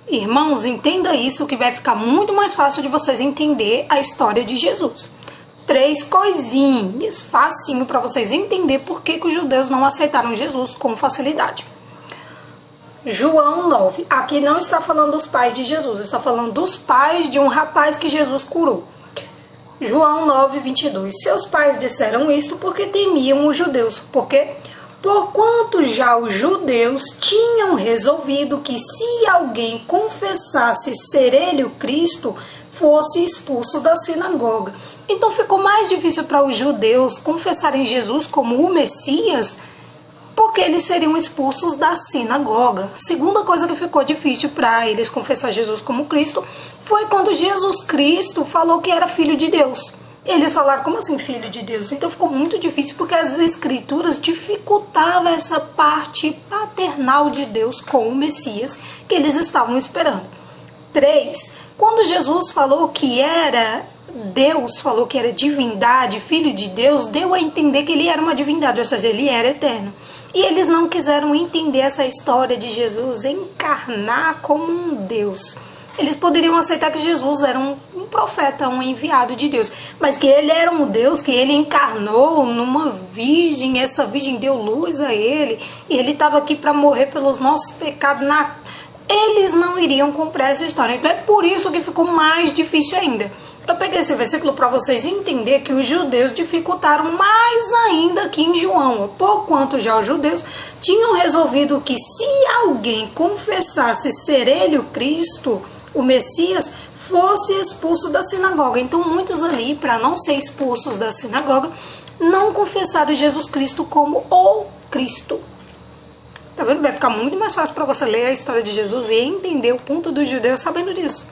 Irmãos, entenda isso que vai ficar muito mais fácil de vocês entender a história de Jesus. 3 coisinhas, facinho para vocês entender por que os judeus não aceitaram Jesus com facilidade. João 9, aqui não está falando dos pais de Jesus, está falando dos pais de um rapaz que Jesus curou. João 9, 22, seus pais disseram isso porque temiam os judeus, porquanto já os judeus tinham resolvido que se alguém confessasse ser ele o Cristo, fosse expulso da sinagoga. Então ficou mais difícil para os judeus confessarem Jesus como o Messias, porque eles seriam expulsos da sinagoga. Segunda coisa que ficou difícil para eles confessar Jesus como Cristo foi quando Jesus Cristo falou que era filho de Deus. Eles falaram, como assim filho de Deus? Então ficou muito difícil porque as escrituras dificultavam essa parte paternal de Deus com o Messias que eles estavam esperando. 3. Quando Jesus falou que era Deus, falou que era divindade, filho de Deus, deu a entender que ele era uma divindade, ou seja, ele era eterno. E eles não quiseram entender essa história de Jesus encarnar como um Deus. Eles poderiam aceitar que Jesus era um profeta, um enviado de Deus, mas que ele era um Deus, que ele encarnou numa virgem, essa virgem deu luz a ele, e ele estava aqui para morrer pelos nossos pecados. Eles não iriam comprar essa história. Então é por isso que ficou mais difícil ainda. Eu peguei esse versículo para vocês entenderem que os judeus dificultaram mais ainda aqui em João, porquanto já os judeus tinham resolvido que se alguém confessasse ser ele o Cristo, o Messias, fosse expulso da sinagoga. Então muitos ali, para não ser expulsos da sinagoga, não confessaram Jesus Cristo como o Cristo. Tá vendo? Vai ficar muito mais fácil para você ler a história de Jesus e entender o ponto dos judeus sabendo disso.